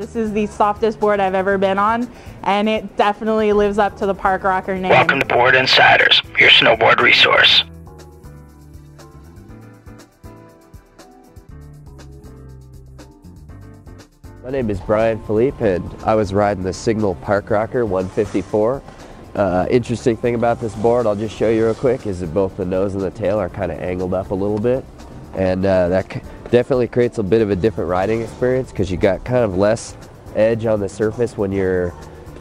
This is the softest board I've ever been on, and it definitely lives up to the Park Rocker name. Welcome to Board Insiders, your snowboard resource. My name is Brian Philippe, and I was riding the Signal Park Rocker 154. Interesting thing about this board, I'll just show you real quick, is that both the nose and the tail are kind of angled up a little bit, and that definitely creates a bit of a different riding experience because you got kind of less edge on the surface when you're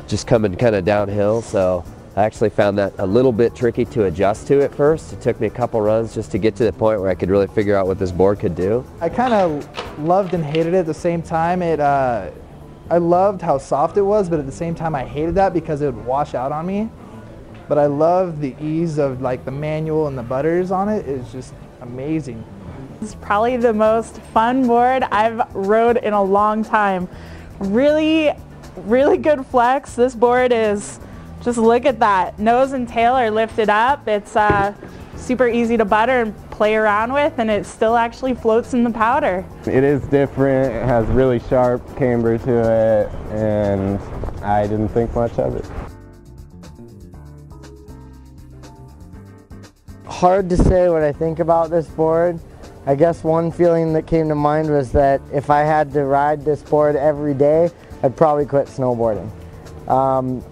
just coming kind of downhill. So I actually found that a little bit tricky to adjust to at first. It took me a couple runs just to get to the point where I could really figure out what this board could do. I kind of loved and hated it at the same time. I loved how soft it was, but at the same time I hated that because it would wash out on me. But I love the ease of like the manual and the butters on it. It's just amazing. It's probably the most fun board I've rode in a long time. Really, really good flex. This board is, just look at that. Nose and tail are lifted up. It's super easy to butter and play around with, and it still actually floats in the powder. It is different. It has really sharp camber to it, and I didn't think much of it. Hard to say what I think about this board. I guess one feeling that came to mind was that if I had to ride this board every day, I'd probably quit snowboarding.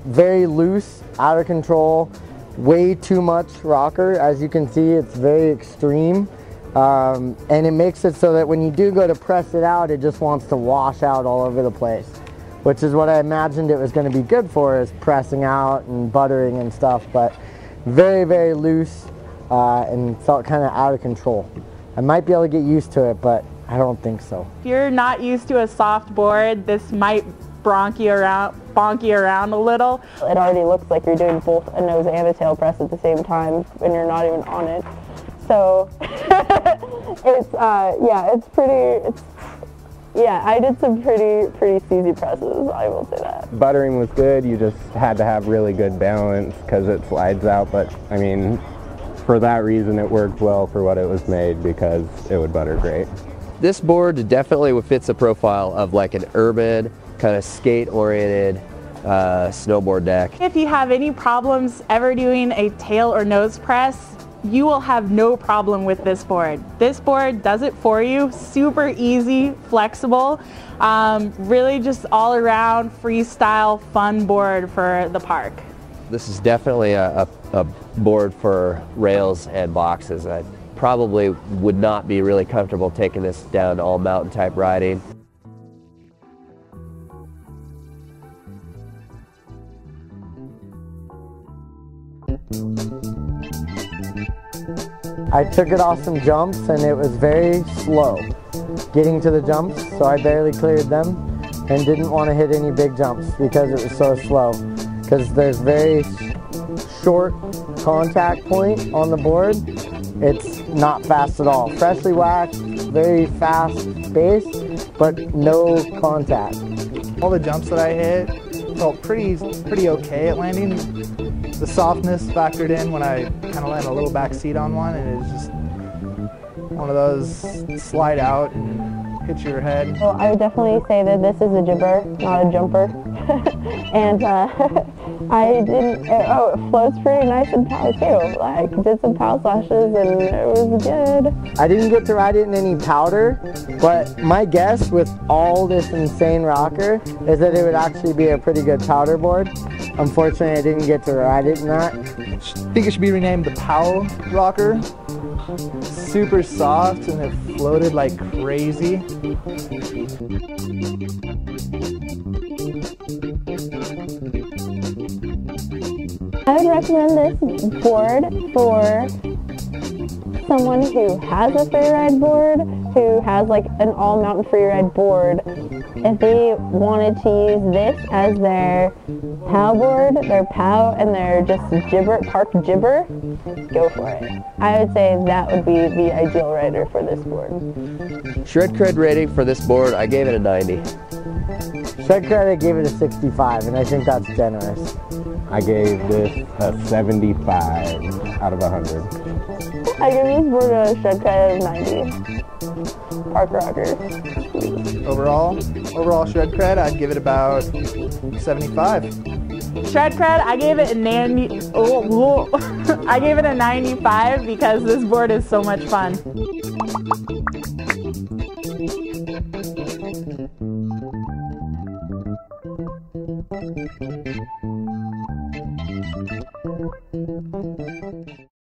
Very loose, out of control, way too much rocker. As you can see, it's very extreme, and it makes it so that when you do go to press it out, it just wants to wash out all over the place, which is what I imagined it was going to be good for, is pressing out and buttering and stuff, but very, very loose, and felt kind of out of control. I might be able to get used to it, but I don't think so. If you're not used to a soft board, this might bonk you around a little. It already looks like you're doing both a nose and a tail press at the same time when you're not even on it. So it's I did some pretty easy presses, I will say that. Buttering was good. You just had to have really good balance because it slides out, but I mean, for that reason it worked well for what it was made, because it would butter great. This board definitely fits the profile of like an urban, kind of skate-oriented snowboard deck. If you have any problems ever doing a tail or nose press, you will have no problem with this board. This board does it for you. Super easy, flexible, really just all around freestyle fun board for the park. This is definitely a board for rails and boxes. I probably would not be really comfortable taking this down to all mountain type riding. I took it off some jumps and it was very slow getting to the jumps, so I barely cleared them and didn't want to hit any big jumps because it was so slow. Because there's very short contact point on the board. It's not fast at all. Freshly waxed, very fast pace, but no contact. All the jumps that I hit felt pretty okay at landing. The softness factored in when I kind of landed a little back seat on one, and it's just one of those slide out and hit your head. Well, I would definitely say that this is a jibber, not a jumper. And it floats pretty nice in pow too. Like, did some pow slashes and it was good. I didn't get to ride it in any powder, but my guess with all this insane rocker is that it would actually be a pretty good powder board. Unfortunately, I didn't get to ride it in that. I think it should be renamed the Pow Rocker. Super soft, and it floated like crazy. I would recommend this board for someone who has a freeride board, who has like an all-mountain freeride board. If they wanted to use this as their POW board, their POW, and their just gibber, park gibber, go for it. I would say that would be the ideal rider for this board. Shred Cred rating for this board, I gave it a 90. Shred Cred, I gave it a 65, and I think that's generous. I gave this a 75 out of 100. I give this board a Shred Cred of 90. Park Rocker. Overall shred cred, I'd give it about 75. Shred cred, I gave it a 90. I gave it a 95 because this board is so much fun.